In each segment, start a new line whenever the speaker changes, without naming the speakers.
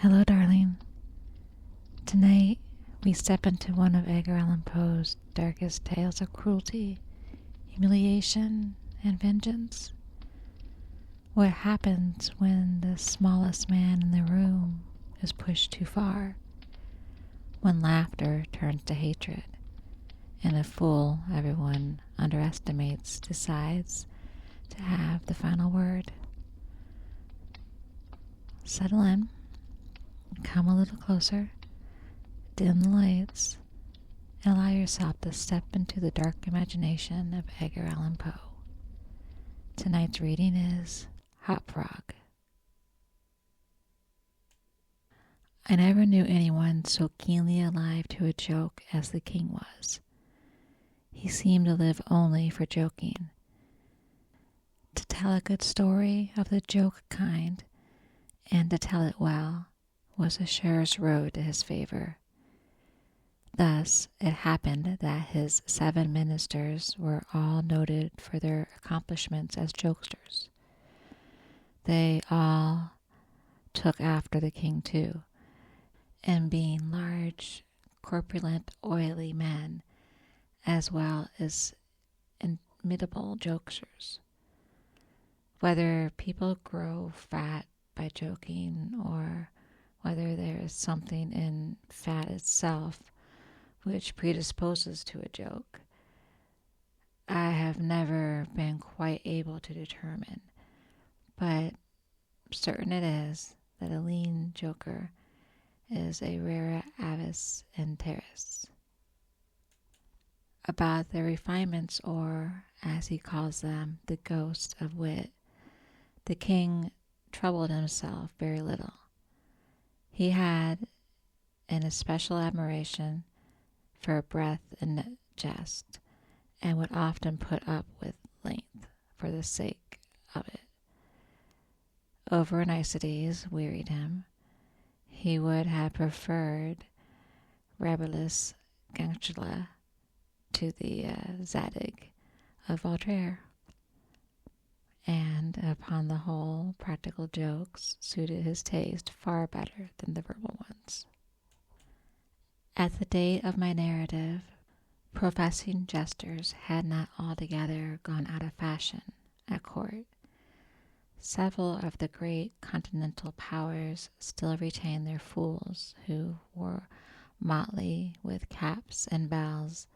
Hello, darling. Tonight, we step into one of Edgar Allan Poe's darkest tales of cruelty, humiliation, and vengeance. What happens when the smallest man in the room is pushed too far, when laughter turns to hatred, and a fool everyone underestimates decides to have the final word. Settle in, come a little closer, dim the lights, and allow yourself to step into the dark imagination of Edgar Allan Poe. Tonight's reading is Hop Frog. I never knew anyone so keenly alive to a joke as the king was. He seemed to live only for joking. To tell a good story of the joke kind, and to tell it well, was a surest road to his favor. Thus, it happened that his 7 ministers were all noted for their accomplishments as jokesters. They all took after the king too, and being large, corpulent, oily men, as well as inimitable jokesters. Whether people grow fat by joking, or whether there is something in fat itself which predisposes to a joke, I have never been quite able to determine, but certain it is that a lean joker is a rara avis in terris. About the refinements, or, as he calls them, the ghost of wit, the king troubled himself very little. He had an especial admiration for breath and jest, and would often put up with length for the sake of it. Over niceties wearied him. He would have preferred Rabelais' Gangela to the Zadig of Voltaire, and upon the whole, practical jokes suited his taste far better than the verbal ones. At the date of my narrative, professing jesters had not altogether gone out of fashion at court. Several of the great continental powers still retained their fools, who wore motley with caps and bells,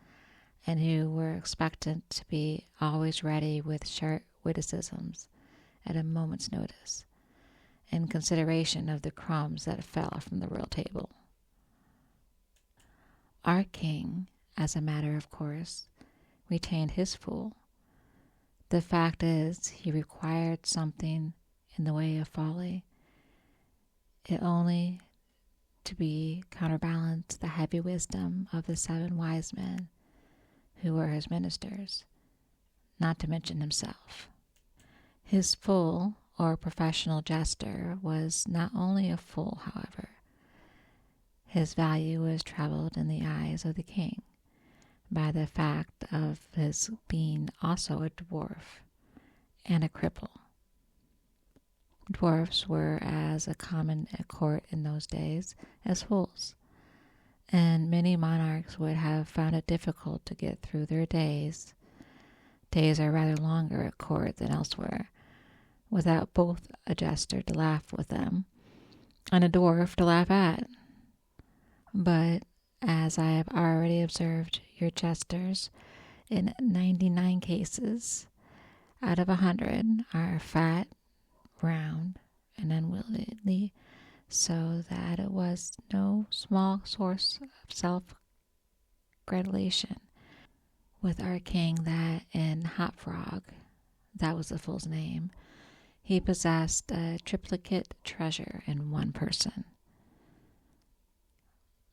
and who were expectant to be always ready with sharp witticisms at a moment's notice, in consideration of the crumbs that fell from the royal table. Our king, as a matter of course, retained his fool. The fact is, he required something in the way of folly, it only to be counterbalance the heavy wisdom of the 7 wise men who were his ministers, not to mention himself. His fool, or professional jester, was not only a fool, however. His value was trebled in the eyes of the king by the fact of his being also a dwarf and a cripple. Dwarfs were as common at court in those days as fools, and many monarchs would have found it difficult to get through their days. Days are rather longer at court than elsewhere, without both a jester to laugh with them and a dwarf to laugh at. But, as I have already observed, your jesters, in 99 cases out of 100, are fat, round, and unwieldy, so that it was no small source of self-gratulation with our king that in Hop Frog, that was the fool's name, he possessed a triplicate treasure in one person.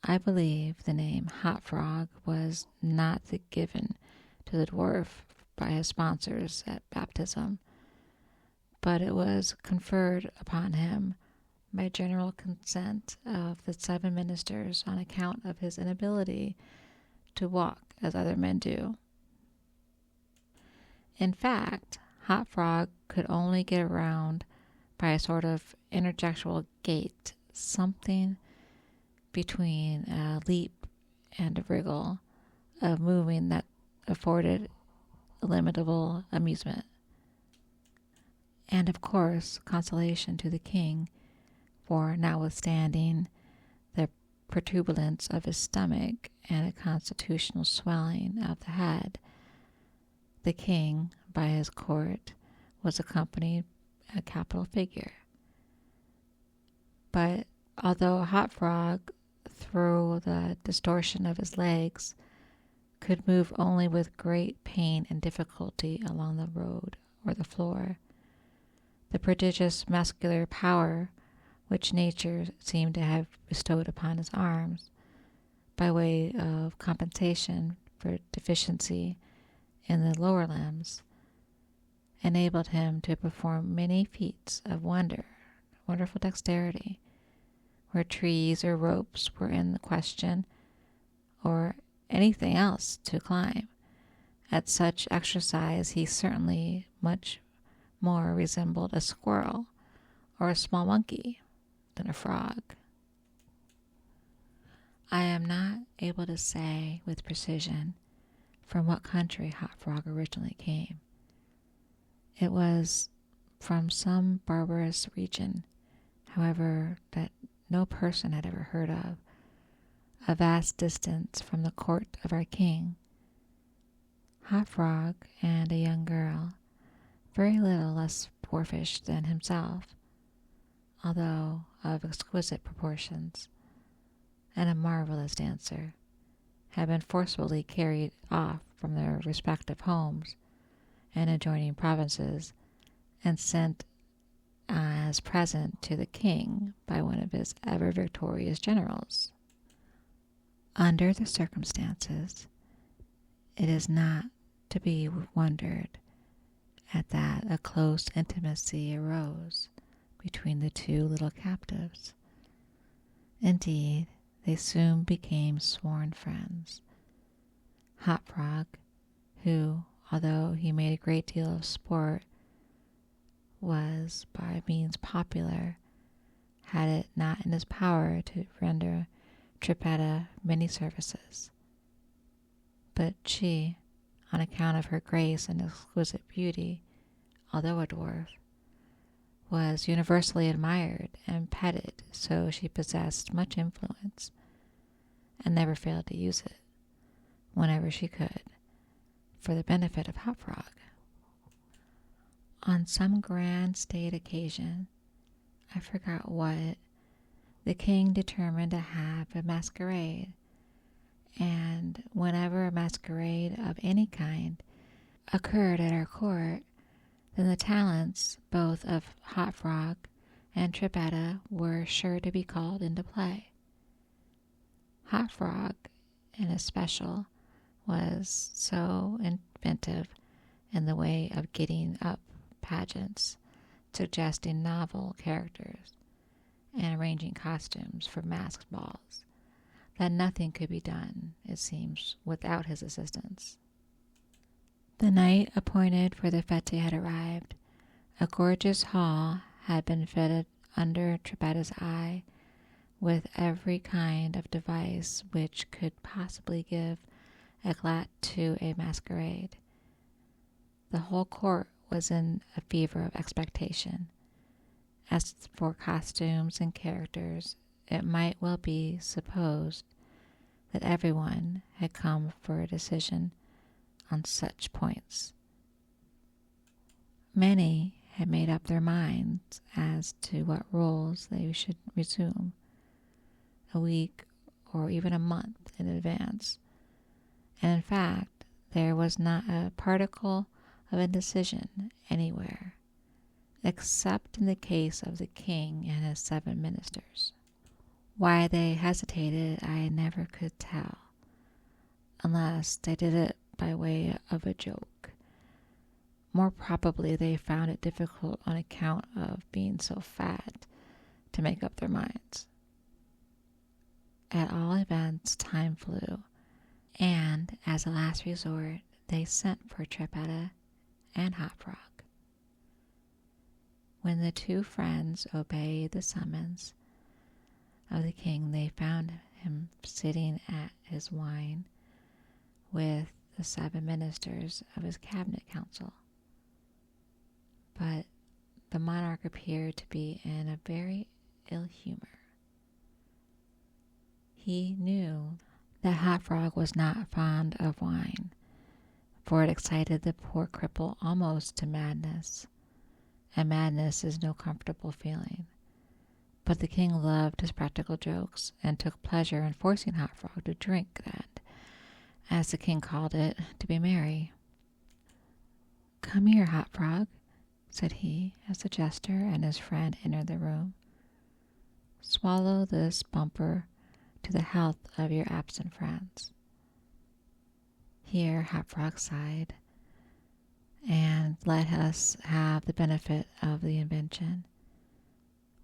I believe the name Hop Frog was not given to the dwarf by his sponsors at baptism, but it was conferred upon him by general consent of the 7 ministers on account of his inability to walk as other men do. In fact, Hop Frog could only get around by a sort of interjectual gait something between a leap and a wriggle of moving that afforded illimitable amusement. And of course, consolation to the king, for notwithstanding the protuberance of his stomach and a constitutional swelling of the head, the king, by his court, was accompanied by a capital figure. But although Hot Frog, through the distortion of his legs, could move only with great pain and difficulty along the road or the floor, the prodigious muscular power which nature seemed to have bestowed upon his arms, by way of compensation for deficiency in the lower limbs, enabled him to perform many feats of wonderful dexterity, where trees or ropes were in the question, or anything else to climb. At such exercise he certainly much more resembled a squirrel or a small monkey than a frog. I am not able to say with precision from what country Hot Frog originally came. It was from some barbarous region, however, that no person had ever heard of, a vast distance from the court of our king. Hot Frog and a young girl, very little less dwarfish than himself, although of exquisite proportions, and a marvelous dancer, had been forcibly carried off from their respective homes and adjoining provinces and sent as present to the king by one of his ever victorious generals. Under the circumstances, it is not to be wondered at that a close intimacy arose between the two little captives. Indeed, they soon became sworn friends. Hot Frog, who, although he made a great deal of sport, was by means popular, had it not in his power to render Trippetta many services. But she, on account of her grace and exquisite beauty, although a dwarf, was universally admired and petted, so she possessed much influence, and never failed to use it, whenever she could, for the benefit of Hot Frog. On some grand state occasion, I forgot what, the king determined to have a masquerade, and whenever a masquerade of any kind occurred at our court, then the talents both of Hot Frog and Trippetta were sure to be called into play. Hot Frog, in especial, was so inventive in the way of getting up pageants, suggesting novel characters, and arranging costumes for masked balls, that nothing could be done, it seems, without his assistance. The night appointed for the fete had arrived. A gorgeous hall had been fitted under Trippetta's eye with every kind of device which could possibly give eclat to a masquerade. The whole court was in a fever of expectation. As for costumes and characters, it might well be supposed that everyone had come for a decision on such points. Many had made up their minds as to what roles they should resume, a week or even a month in advance, and in fact there was not a particle of indecision anywhere, except in the case of the king and his 7 ministers. Why they hesitated I never could tell, unless they did it by way of a joke. More probably they found it difficult on account of being so fat to make up their minds. At all events, time flew, and as a last resort, they sent for Trippetta and Hot Frog. When the two friends obeyed the summons, of the king, they found him sitting at his wine with the 7 ministers of his cabinet council. But the monarch appeared to be in a very ill humor. He knew that Hot Frog was not fond of wine, for it excited the poor cripple almost to madness, and madness is no comfortable feeling. But the king loved his practical jokes and took pleasure in forcing Hot Frog to drink and, as the king called it, to be merry. "Come here, Hot Frog," said he, as the jester and his friend entered the room. "Swallow this bumper to the health of your absent friends." Here Hot Frog sighed, and let us have the benefit of the invention.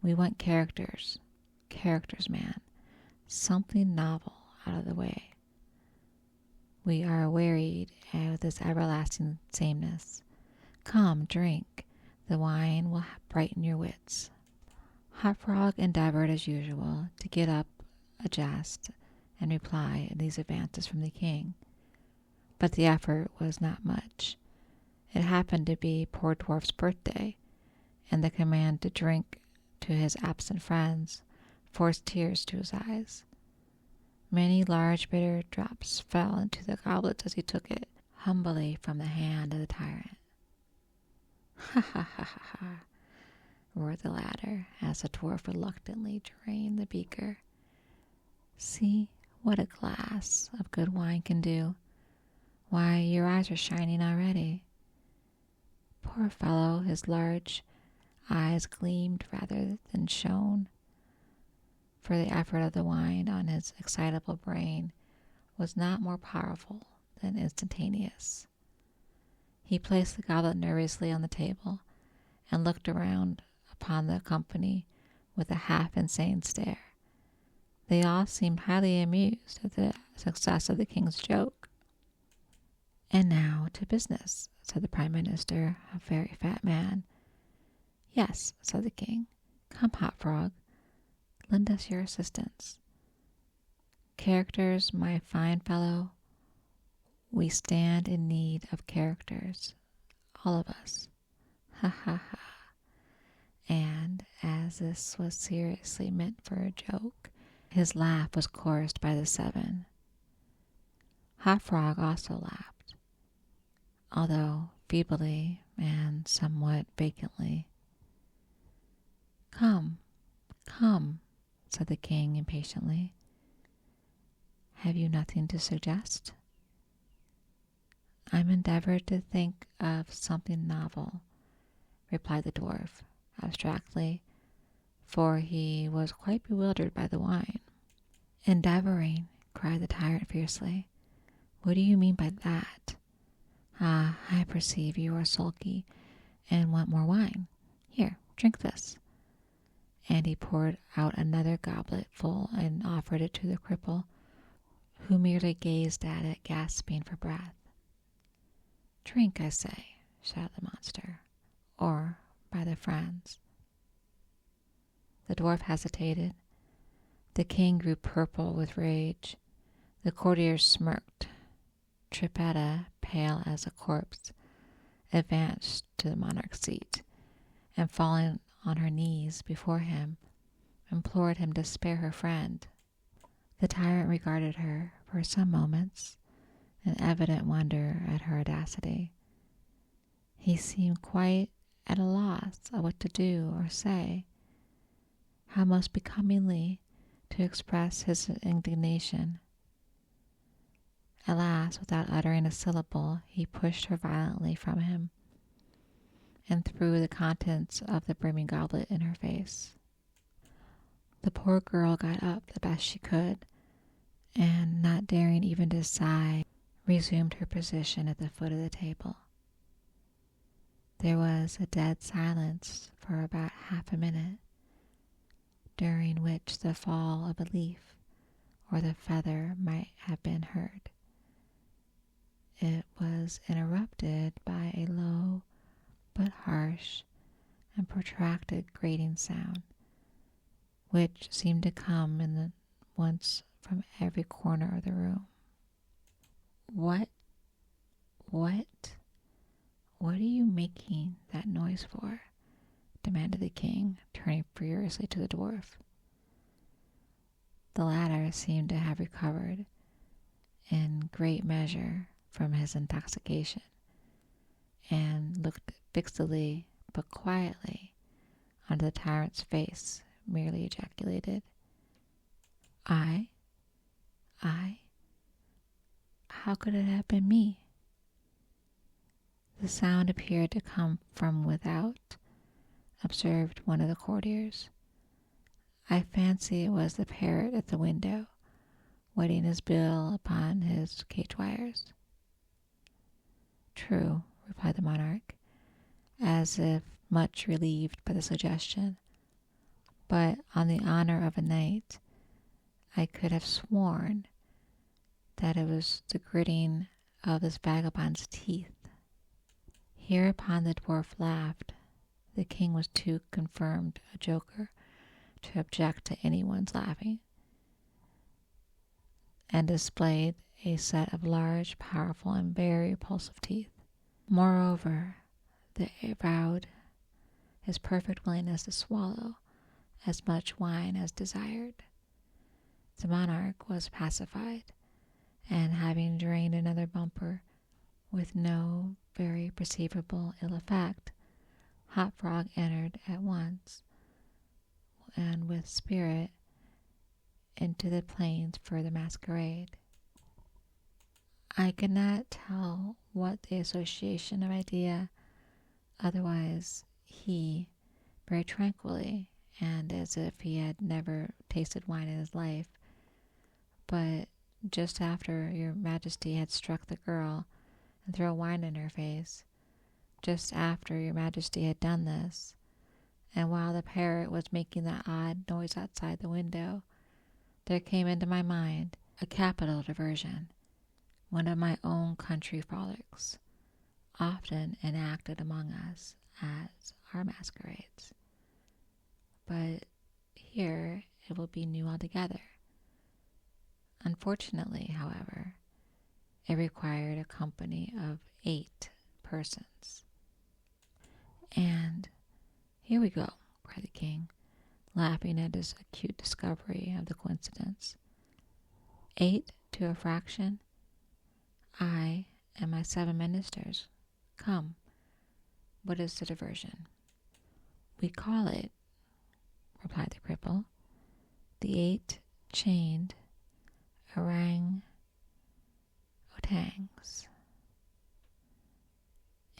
We want characters, man, something novel out of the way. We are wearied of this everlasting sameness. Come, drink. The wine will brighten your wits. Hot Frog endeavored, as usual, to get up a jest and reply to these advances from the king, but the effort was not much. It happened to be poor dwarf's birthday, and the command to drink to his absent friends forced tears to his eyes. Many large bitter drops fell into the goblet as he took it humbly from the hand of the tyrant. "Ha ha ha ha ha!" roared the latter, as the dwarf reluctantly drained the beaker. "See what a glass of good wine can do. Why, your eyes are shining already." Poor fellow, his large eyes gleamed rather than shone, for the effort of the wine on his excitable brain was not more powerful than instantaneous. He placed the goblet nervously on the table and looked around upon the company with a half-insane stare. They all seemed highly amused at the success of the king's joke. "And now to business," said the Prime Minister, a very fat man. "Yes," said the king. "Come, Hot Frog, lend us your assistance. Characters, my fine fellow. We stand in need of characters, all of us. Ha ha ha." And as this was seriously meant for a joke, his laugh was chorused by the 7. Hot Frog also laughed, although feebly and somewhat vacantly. "Come, come," said the king impatiently. "Have you nothing to suggest?" "I'm endeavored to think of something novel," replied the dwarf, abstractly, for he was quite bewildered by the wine. "Endeavoring," cried the tyrant fiercely. "What do you mean by that? Ah, I perceive you are sulky and want more wine. Here, drink this." And he poured out another goblet full and offered it to the cripple, who merely gazed at it, gasping for breath. "Drink, I say," shouted the monster, "or by the friends." The dwarf hesitated. The king grew purple with rage. The courtiers smirked. Trippetta, pale as a corpse, advanced to the monarch's seat, and falling on her knees before him, implored him to spare her friend. The tyrant regarded her for some moments in evident wonder at her audacity. He seemed quite at a loss of what to do or say, how most becomingly to express his indignation. At last, without uttering a syllable, he pushed her violently from him and threw the contents of the brimming goblet in her face. The poor girl got up the best she could, and, not daring even to sigh, resumed her position at the foot of the table. There was a dead silence for about half a minute, during which the fall of a leaf or the feather might have been heard. It was interrupted by a low but harsh and protracted grating sound, which seemed to come once from every corner of the room. What are you making that noise for? Demanded the king, turning furiously to the dwarf. The latter seemed to have recovered in great measure from his intoxication, and looked fixedly but quietly onto the tyrant's face, merely ejaculated, I? How could it have been me? The sound appeared to come from without, observed one of the courtiers. I fancy it was the parrot at the window, wetting his bill upon his cage wires. True, replied the monarch, as if much relieved by the suggestion. But on the honor of a knight, I could have sworn that it was the gritting of this vagabond's teeth. Hereupon the dwarf laughed. The king was too confirmed a joker to object to anyone's laughing, and displayed a set of large, powerful, and very repulsive teeth. Moreover, they avowed his perfect willingness to swallow as much wine as desired. The monarch was pacified, and having drained another bumper with no very perceivable ill effect, Hot Frog entered at once, and with spirit, into the plains for the masquerade. I could not tell what the association of idea, otherwise he, very tranquilly, and as if he had never tasted wine in his life, but just after your majesty had struck the girl and thrown wine in her face, just after your majesty had done this, and while the parrot was making that odd noise outside the window, there came into my mind a capital diversion, one of my own country frolics, often enacted among us as our masquerades. But here it will be new altogether. Unfortunately, however, it required a company of 8 persons. And here we go, cried the king, laughing at his acute discovery of the coincidence. 8 to a fraction? I and my 7 ministers. Come, what is the diversion? We call it, replied the cripple, the 8 chained orang-outangs.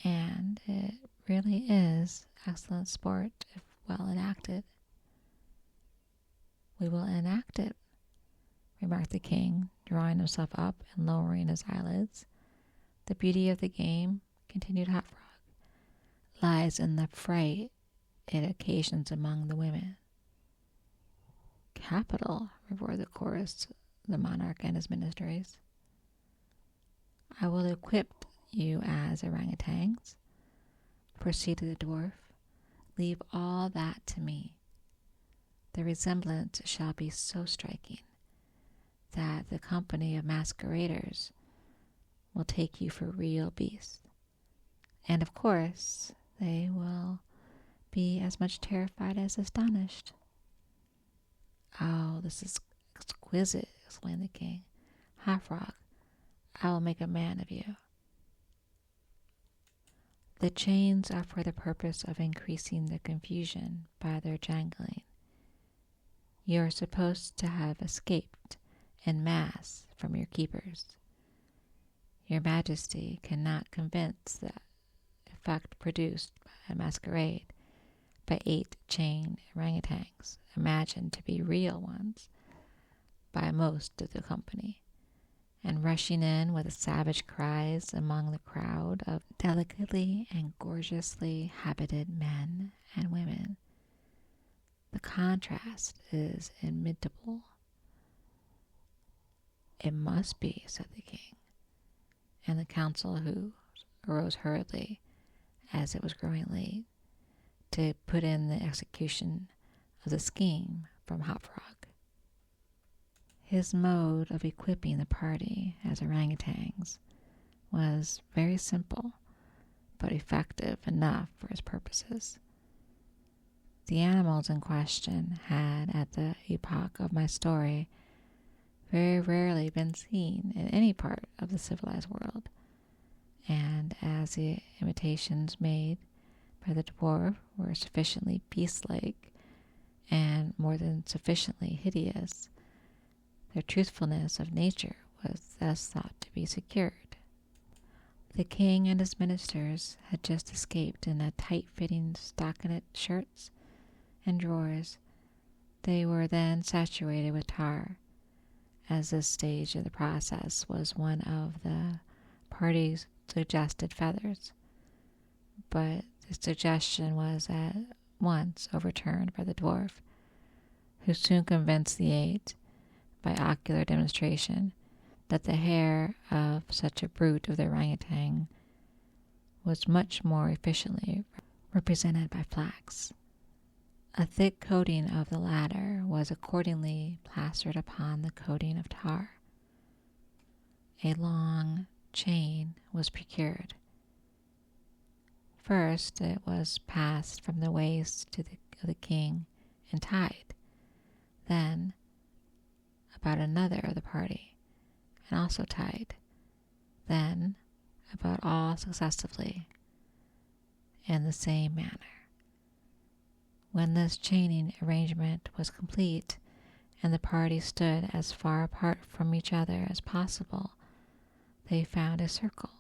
And it really is excellent sport if well enacted. We will enact it, remarked the king, drawing himself up and lowering his eyelids. The beauty of the game, continued Hot Frog, lies in the fright it occasions among the women. Capital, roared the chorus, the monarch and his ministers. I will equip you as orangutans, proceeded the dwarf. Leave all that to me. The resemblance shall be so striking that the company of masqueraders will take you for real beasts. And of course, they will be as much terrified as astonished. Oh, this is exquisite, exclaimed the king. Hot Frog, I will make a man of you. The chains are for the purpose of increasing the confusion by their jangling. You are supposed to have escaped en masse from your keepers. Your majesty cannot convince the effect produced by a masquerade by 8 chained orangutans, imagined to be real ones by most of the company, and rushing in with savage cries among the crowd of delicately and gorgeously habited men and women. The contrast is inimitable. It must be, said the king, and the council, who arose hurriedly as it was growing late to put in the execution of the scheme, from Hop Frog. His mode of equipping the party as orangutans was very simple, but effective enough for his purposes. The animals in question had, at the epoch of my story, very rarely been seen in any part of the civilized world, and as the imitations made by the dwarf were sufficiently beast-like and more than sufficiently hideous, their truthfulness of nature was thus thought to be secured. The king and his ministers had just escaped in a tight-fitting stockinette shirts and drawers. They were then saturated with tar, as this stage of the process was one of the party's suggested feathers. But the suggestion was at once overturned by the dwarf, who soon convinced the aides, by ocular demonstration, that the hair of such a brute of the orangutan was much more efficiently represented by flax. A thick coating of the latter was accordingly plastered upon the coating of tar. A long chain was procured. First, it was passed from the waist of the king and tied. Then, about another of the party, and also tied. Then, about all successively, in the same manner. When this chaining arrangement was complete, and the party stood as far apart from each other as possible, they found a circle,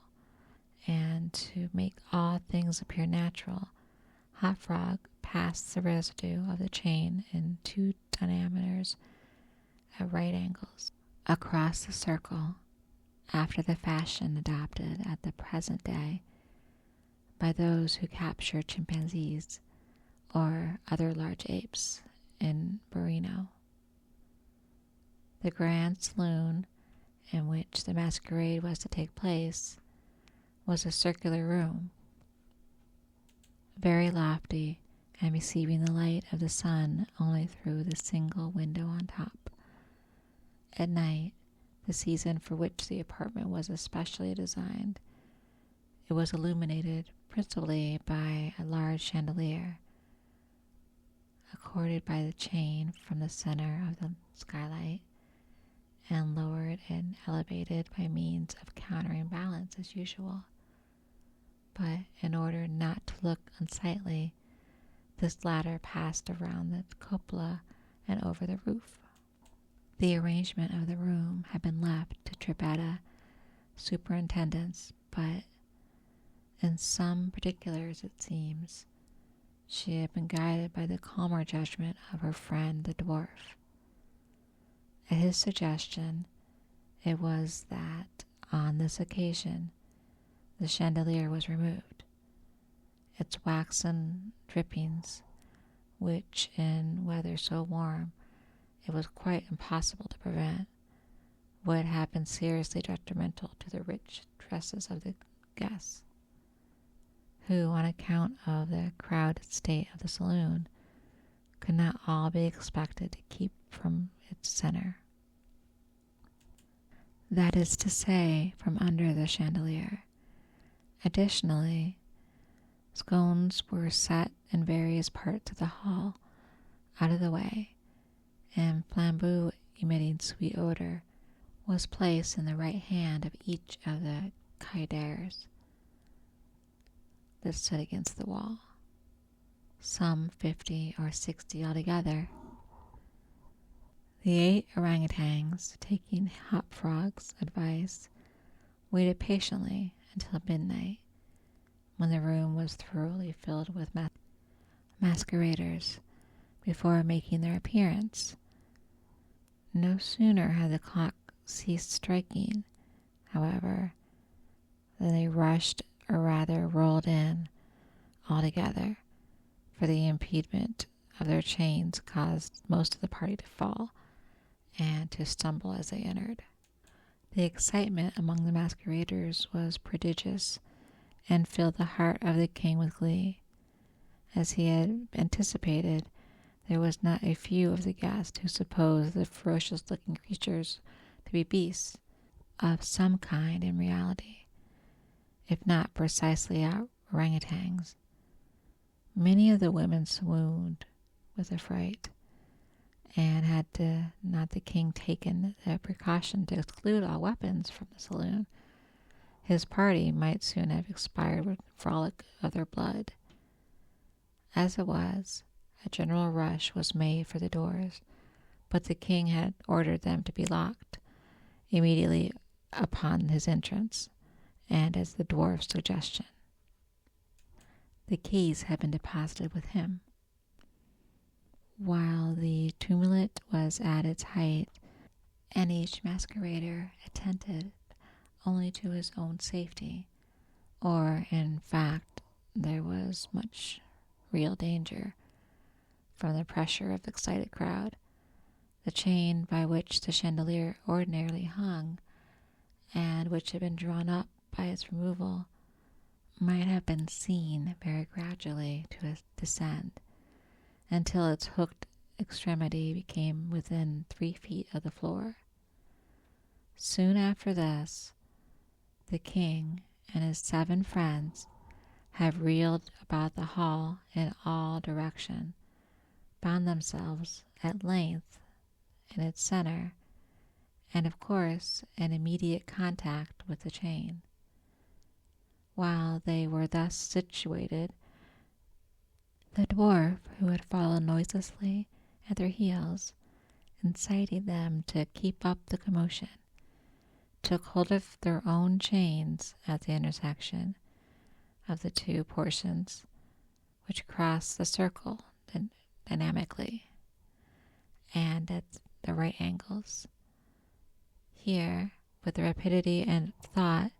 and to make all things appear natural, Hop Frog passed the residue of the chain in 2 diameters at right angles across the circle, after the fashion adopted at the present day by those who capture chimpanzees or other large apes in Borneo. The grand saloon in which the masquerade was to take place was a circular room, very lofty and receiving the light of the sun only through the single window on top. At night, the season for which the apartment was especially designed, it was illuminated principally by a large chandelier, accorded by the chain from the center of the skylight, and lowered and elevated by means of countering balance as usual. But in order not to look unsightly, this ladder passed around the cupola and over the roof. The arrangement of the room had been left to Trebetta superintendence, but in some particulars, it seems, she had been guided by the calmer judgment of her friend the dwarf. At his suggestion, it was that on this occasion the chandelier was removed. Its waxen drippings, which in weather so warm it was quite impossible to prevent, would have been seriously detrimental to the rich dresses of the guests, who, on account of the crowded state of the saloon, could not all be expected to keep from its center. That is to say, from under the chandelier. Additionally, scones were set in various parts of the hall, out of the way, and flambeau emitting sweet odor was placed in the right hand of each of the cahiers that stood against the wall, some 50 or 60 altogether. The 8 orangutans, taking Hop Frog's advice, waited patiently until midnight, when the room was thoroughly filled with masqueraders, before making their appearance. No sooner had the clock ceased striking, however, than they rushed, or rather rolled in, altogether, for the impediment of their chains caused most of the party to fall, and to stumble as they entered. The excitement among the masqueraders was prodigious, and filled the heart of the king with glee. As he had anticipated, there was not a few of the guests who supposed the ferocious-looking creatures to be beasts of some kind in reality, if not precisely orangutans. Many of the women swooned with affright, and had not the king taken the precaution to exclude all weapons from the saloon, his party might soon have expired with frolic of their blood. As it was, a general rush was made for the doors, but the king had ordered them to be locked immediately upon his entrance, and as the dwarf's suggestion. The keys had been deposited with him. While the tumult was at its height, and each masquerader attended only to his own safety, or, in fact, there was much real danger from the pressure of the excited crowd, the chain by which the chandelier ordinarily hung, and which had been drawn up by its removal, might have been seen very gradually to descend, until its hooked extremity became within 3 feet of the floor. Soon after this, the king and his 7 friends have reeled about the hall in all directions, found themselves at length in its center, and of course in immediate contact with the chain. While they were thus situated, the dwarf, who had followed noiselessly at their heels, inciting them to keep up the commotion, took hold of their own chains at the intersection of the 2 portions which crossed the circle dynamically and at the right angles. Here, with the rapidity and thought,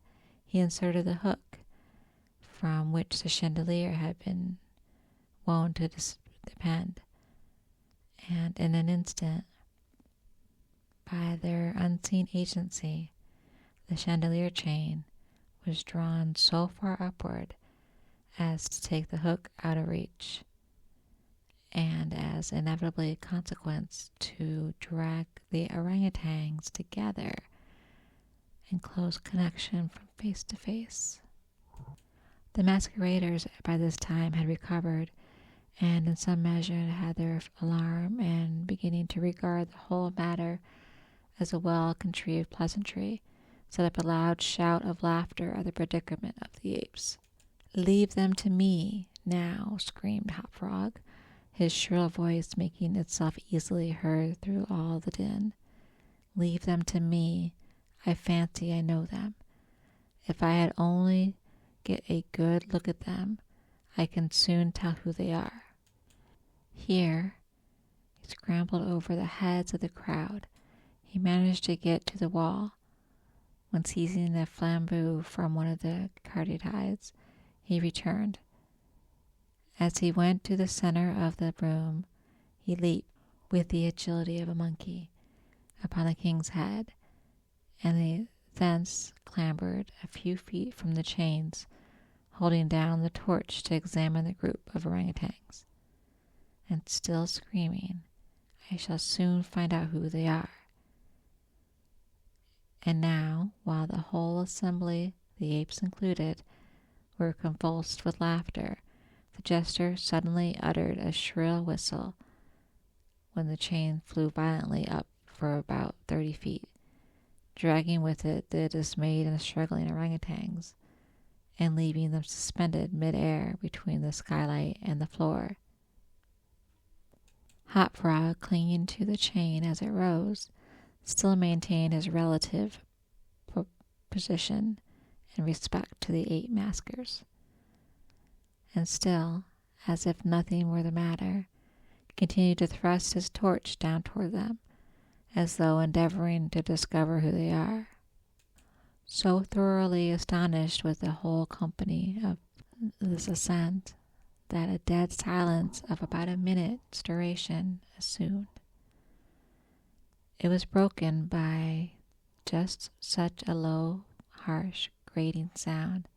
he inserted the hook from which the chandelier had been wont to depend, and in an instant, by their unseen agency, the chandelier chain was drawn so far upward as to take the hook out of reach, and as inevitably a consequence to drag the orangutans together in close connection from face to face. The masqueraders by this time had recovered, and in some measure had their alarm, and beginning to regard the whole matter as a well-contrived pleasantry, set up a loud shout of laughter at the predicament of the apes. "Leave them to me, now," screamed Hop Frog, his shrill voice making itself easily heard through all the din. "Leave them to me. I fancy I know them. If I had only get a good look at them, I can soon tell who they are." Here he scrambled over the heads of the crowd. He managed to get to the wall, when seizing the flambeau from one of the cartadides, he returned. As he went to the center of the room, he leaped, with the agility of a monkey, upon the king's head, and they thence clambered a few feet from the chains, holding down the torch to examine the group of orangutans, and still screaming, "I shall soon find out who they are." And now, while the whole assembly, the apes included, were convulsed with laughter, the jester suddenly uttered a shrill whistle, when the chain flew violently up for about 30 feet, dragging with it the dismayed and struggling orangutans, and leaving them suspended mid-air between the skylight and the floor. Hop Frog, clinging to the chain as it rose, still maintained his relative position in respect to the 8 maskers, and still, as if nothing were the matter, continued to thrust his torch down toward them, as though endeavoring to discover who they are. So thoroughly astonished was the whole company of this ascent, that a dead silence of about a minute's duration ensued. It was broken by just such a low, harsh, grating sound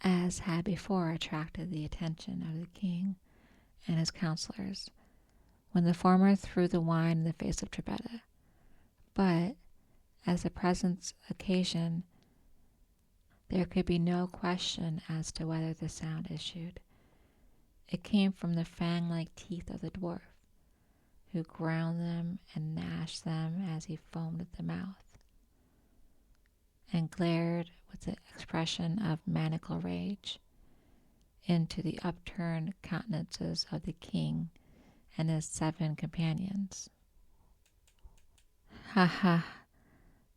as had before attracted the attention of the king and his counselors, when the former threw the wine in the face of Trippetta. But, as the present occasion, there could be no question as to whether the sound issued. It came from the fang-like teeth of the dwarf, who ground them and gnashed them as he foamed at the mouth, and glared with the expression of maniacal rage into the upturned countenances of the king and his 7 companions. "Ha ha,"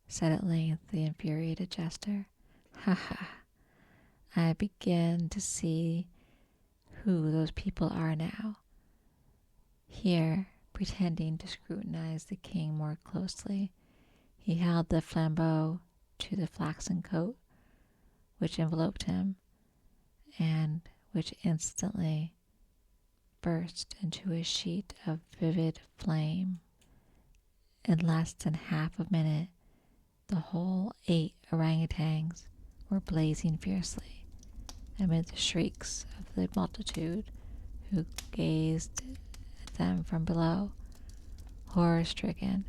said at length the infuriated jester. "Ha ha, I begin to see who those people are now." Here, pretending to scrutinize the king more closely, he held the flambeau to the flaxen coat which enveloped him, and which instantly burst into a sheet of vivid flame. In less than half a minute, the whole 8 orangutans were blazing fiercely, amid the shrieks of the multitude who gazed at them from below, horror-stricken,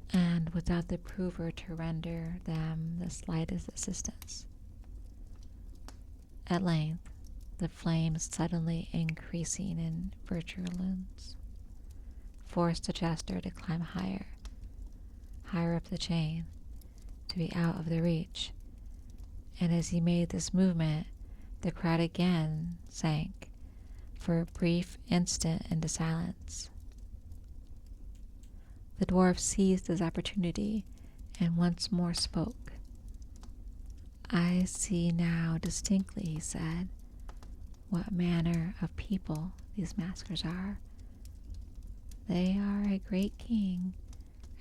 and without the prover to render them the slightest assistance. At length, the flames suddenly increasing in virulence, forced the jester to climb higher up the chain, to be out of their reach, and as he made this movement, the crowd again sank for a brief instant into silence. The dwarf seized his opportunity and once more spoke. "I see now distinctly," he said, "what manner of people these maskers are. They are a great king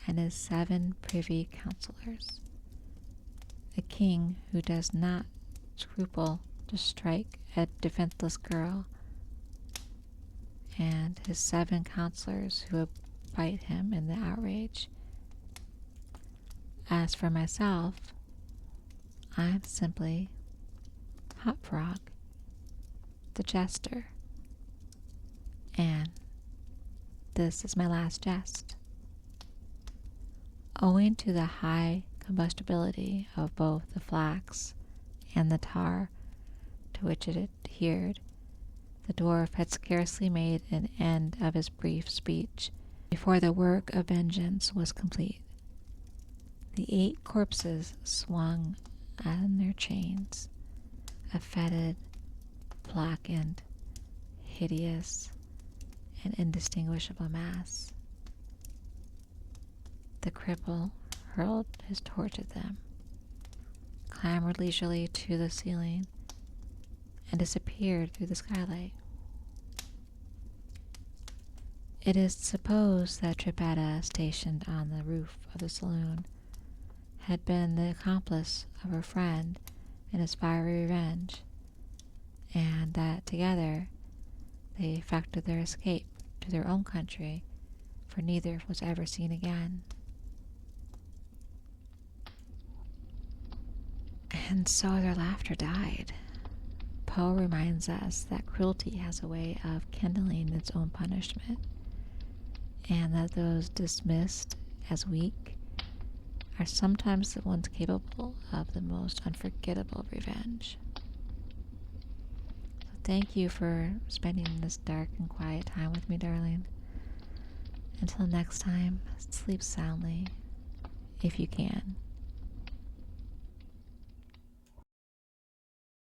and his 7 privy councillors, a king who does not scruple to strike a defenseless girl, and his 7 councillors who fight him in the outrage. As for myself, I'm simply Hot Frog, the jester, and this is my last jest." Owing to the high combustibility of both the flax and the tar to which it adhered, the dwarf had scarcely made an end of his brief speech before the work of vengeance was complete. The 8 corpses swung on their chains, a fetid, blackened, hideous, and indistinguishable mass. The cripple hurled his torch at them, clambered leisurely to the ceiling, and disappeared through the skylight. It is supposed that Trippetta, stationed on the roof of the saloon, had been the accomplice of her friend in his fiery revenge, and that together they effected their escape to their own country, for neither was ever seen again. And so their laughter died. Poe reminds us that cruelty has a way of kindling its own punishment, and that those dismissed as weak are sometimes the ones capable of the most unforgettable revenge. So thank you for spending this dark and quiet time with me, darling. Until next time, sleep soundly, if you can.